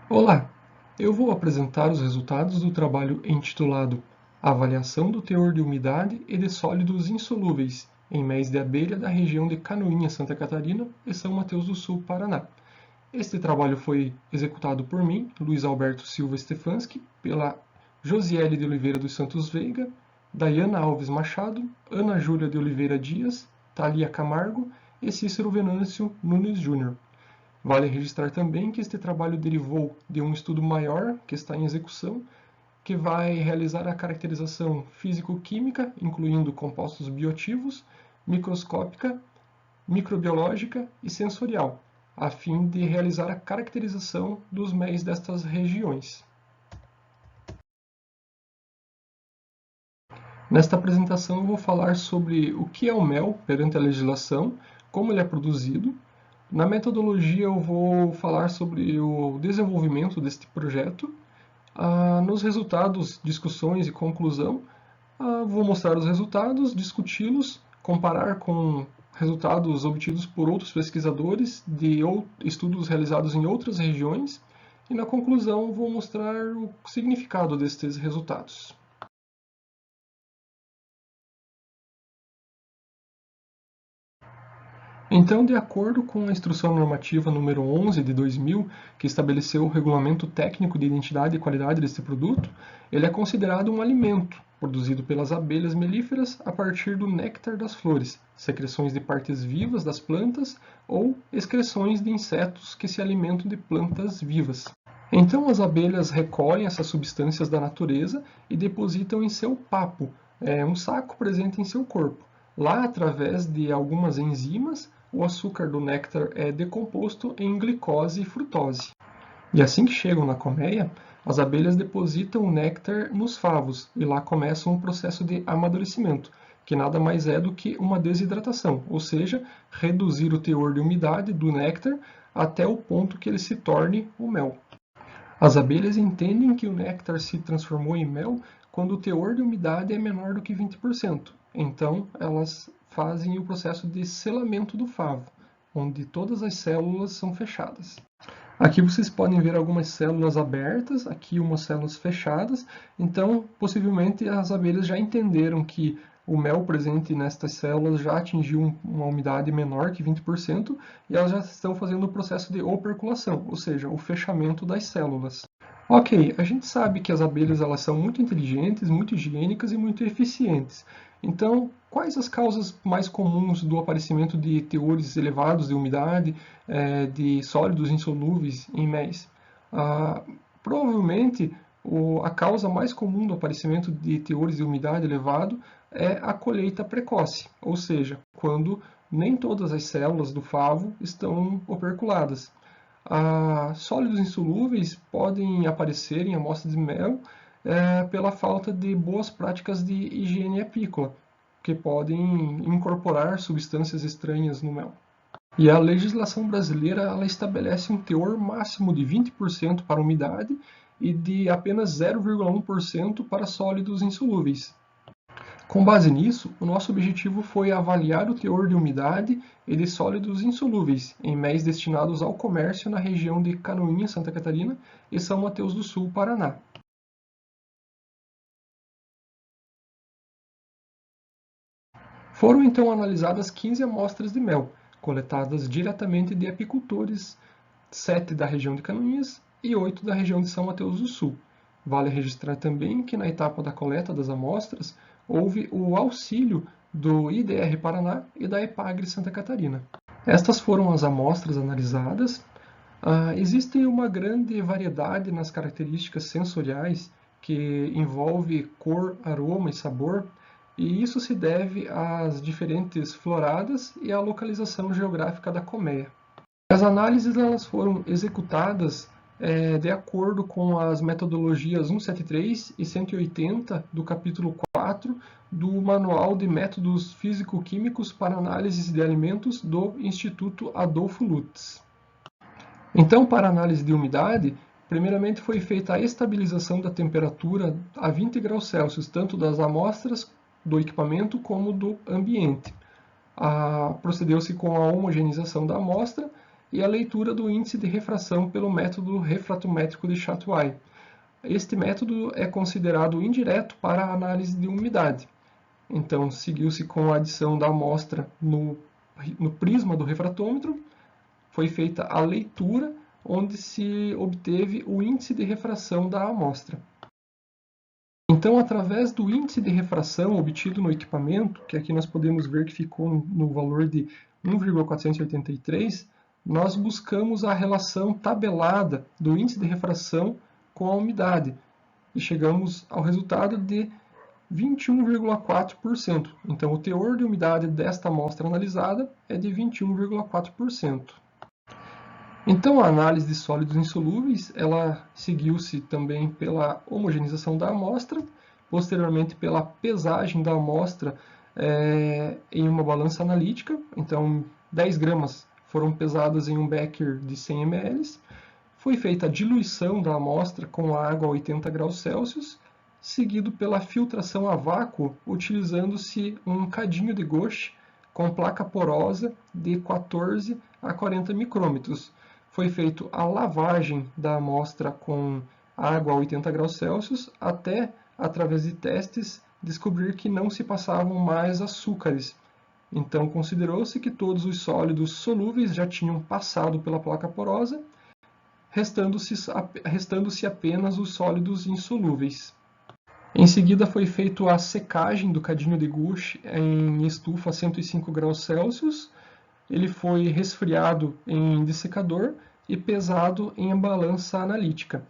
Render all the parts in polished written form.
Olá, eu vou apresentar os resultados do trabalho intitulado Avaliação do teor de umidade e de sólidos insolúveis em mel de abelha da região de Canoinhas, Santa Catarina e São Mateus do Sul, Paraná. Este trabalho foi executado por mim, Luiz Alberto Silva Stefanski, pela Josiele de Oliveira dos Santos Veiga, Dayana Alves Machado, Ana Júlia de Oliveira Dias, Thalia Camargo e Cícero Venâncio Nunes Júnior. Vale registrar também que este trabalho derivou de um estudo maior que está em execução, que vai realizar a caracterização físico-química, incluindo compostos bioativos, microscópica, microbiológica e sensorial, a fim de realizar a caracterização dos MEIs destas regiões. Nesta apresentação eu vou falar sobre o que é o mel perante a legislação, como ele é produzido. Na metodologia eu vou falar sobre o desenvolvimento deste projeto. Nos resultados, discussões e conclusão, vou mostrar os resultados, discuti-los, comparar com resultados obtidos por outros pesquisadores de estudos realizados em outras regiões e na conclusão vou mostrar o significado destes resultados. Então, de acordo com a Instrução Normativa número 11 de 2000, que estabeleceu o Regulamento Técnico de Identidade e Qualidade deste produto, ele é considerado um alimento, produzido pelas abelhas melíferas a partir do néctar das flores, secreções de partes vivas das plantas ou excreções de insetos que se alimentam de plantas vivas. Então, as abelhas recolhem essas substâncias da natureza e depositam em seu papo, um saco presente em seu corpo. Lá, através de algumas enzimas, o açúcar do néctar é decomposto em glicose e frutose. E assim que chegam na colmeia, as abelhas depositam o néctar nos favos e lá começa um processo de amadurecimento, que nada mais é do que uma desidratação, ou seja, reduzir o teor de umidade do néctar até o ponto que ele se torne o mel. As abelhas entendem que o néctar se transformou em mel quando o teor de umidade é menor do que 20%. Então, elas fazem o processo de selamento do favo, onde todas as células são fechadas. Aqui vocês podem ver algumas células abertas, aqui umas células fechadas. Então, possivelmente as abelhas já entenderam que o mel presente nestas células já atingiu uma umidade menor que 20% e elas já estão fazendo o processo de operculação, ou seja, o fechamento das células. Ok, a gente sabe que as abelhas elas são muito inteligentes, muito higiênicas e muito eficientes. Então, quais as causas mais comuns do aparecimento de teores elevados de umidade, de sólidos insolúveis em méis? Provavelmente, a causa mais comum do aparecimento de teores de umidade elevado é a colheita precoce, ou seja, quando nem todas as células do favo estão operculadas. Sólidos insolúveis podem aparecer em amostras de mel pela falta de boas práticas de higiene apícola, que podem incorporar substâncias estranhas no mel. E a legislação brasileira ela estabelece um teor máximo de 20% para umidade e de apenas 0,1% para sólidos insolúveis. Com base nisso, o nosso objetivo foi avaliar o teor de umidade e de sólidos insolúveis em méis destinados ao comércio na região de Canoinhas, Santa Catarina e São Mateus do Sul, Paraná. Foram então analisadas 15 amostras de mel, coletadas diretamente de apicultores, 7 da região de Canoinhas e 8 da região de São Mateus do Sul. Vale registrar também que na etapa da coleta das amostras houve o auxílio do IDR Paraná e da EPAGRE Santa Catarina. Estas foram as amostras analisadas. Existe uma grande variedade nas características sensoriais que envolve cor, aroma e sabor, e isso se deve às diferentes floradas e à localização geográfica da colmeia. As análises elas foram executadas de acordo com as metodologias 173 e 180 do capítulo 4 do Manual de Métodos Físico-Químicos para Análise de Alimentos do Instituto Adolfo Lutz. Então, para análise de umidade, primeiramente foi feita a estabilização da temperatura a 20 graus Celsius, tanto das amostras do equipamento como do ambiente. Procedeu-se com a homogeneização da amostra e a leitura do índice de refração pelo método refratométrico de Chatway. Este método é considerado indireto para a análise de umidade. Então, seguiu-se com a adição da amostra no prisma do refratômetro, foi feita a leitura, onde se obteve o índice de refração da amostra. Então, através do índice de refração obtido no equipamento, que aqui nós podemos ver que ficou no valor de 1,483, nós buscamos a relação tabelada do índice de refração com a umidade e chegamos ao resultado de 21,4%. Então, o teor de umidade desta amostra analisada é de 21,4%. Então, a análise de sólidos insolúveis, ela seguiu-se também pela homogeneização da amostra, posteriormente pela pesagem da amostra em uma balança analítica. Então, 10 gramas foram pesadas em um becker de 100 ml. Foi feita a diluição da amostra com água a 80 graus Celsius, seguido pela filtração a vácuo, utilizando-se um cadinho de gouache com placa porosa de 14 a 40 micrômetros. Foi feita a lavagem da amostra com água a 80 graus Celsius até, através de testes, descobrir que não se passavam mais açúcares. Então, considerou-se que todos os sólidos solúveis já tinham passado pela placa porosa, restando-se apenas os sólidos insolúveis. Em seguida, foi feita a secagem do cadinho de gouache em estufa a 105 graus Celsius. Ele foi resfriado em dessecador e pesado em balança analítica.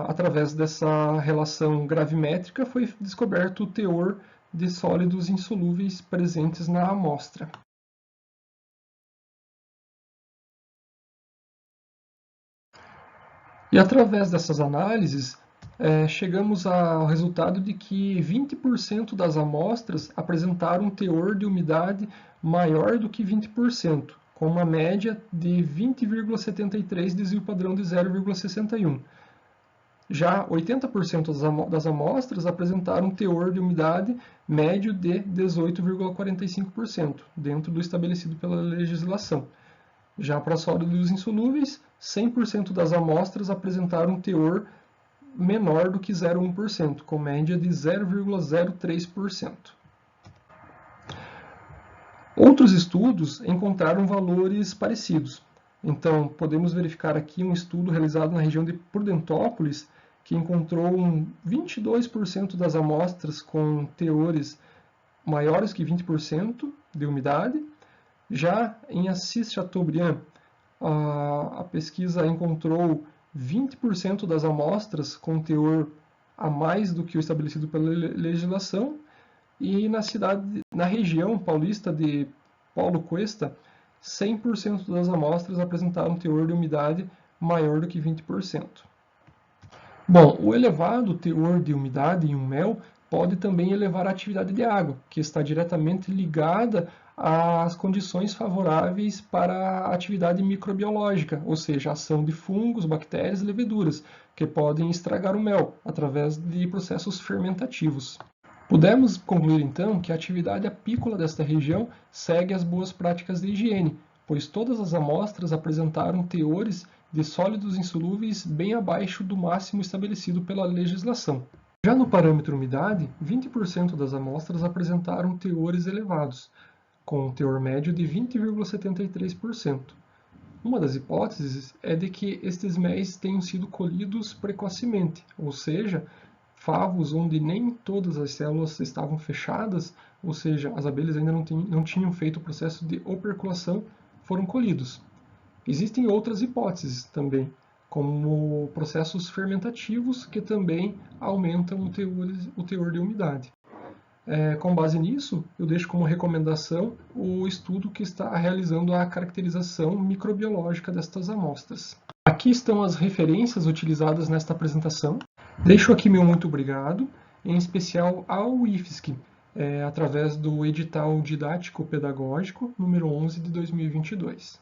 Através dessa relação gravimétrica, foi descoberto o teor de sólidos insolúveis presentes na amostra. E através dessas análises, chegamos ao resultado de que 20% das amostras apresentaram um teor de umidade maior do que 20%, com uma média de 20,73 desvio padrão de 0,61. Já 80% das amostras apresentaram um teor de umidade médio de 18,45%, dentro do estabelecido pela legislação. Já para sólidos insolúveis, 100% das amostras apresentaram um teor menor do que 0,1%, com média de 0,03%. Outros estudos encontraram valores parecidos. Então, podemos verificar aqui um estudo realizado na região de Prudentópolis, que encontrou 22% das amostras com teores maiores que 20% de umidade. Já em Assis-Chateaubriand, a pesquisa encontrou 20% das amostras com teor a mais do que o estabelecido pela legislação, e na região paulista de Paulo Cuesta, 100% das amostras apresentaram teor de umidade maior do que 20%. Bom, o elevado teor de umidade em um mel pode também elevar a atividade de água, que está diretamente ligada às condições favoráveis para a atividade microbiológica, ou seja, a ação de fungos, bactérias e leveduras, que podem estragar o mel através de processos fermentativos. Podemos concluir então que a atividade apícola desta região segue as boas práticas de higiene, pois todas as amostras apresentaram teores de sólidos insolúveis bem abaixo do máximo estabelecido pela legislação. Já no parâmetro umidade, 20% das amostras apresentaram teores elevados, com um teor médio de 20,73%. Uma das hipóteses é de que estes méis tenham sido colhidos precocemente, ou seja, favos onde nem todas as células estavam fechadas, ou seja, as abelhas ainda não tinham feito o processo de operculação, foram colhidos. Existem outras hipóteses também, como processos fermentativos que também aumentam o teor de umidade. Com base nisso, eu deixo como recomendação o estudo que está realizando a caracterização microbiológica destas amostras. Aqui estão as referências utilizadas nesta apresentação. Deixo aqui meu muito obrigado, em especial ao IFSC, através do edital didático-pedagógico número 11 de 2022.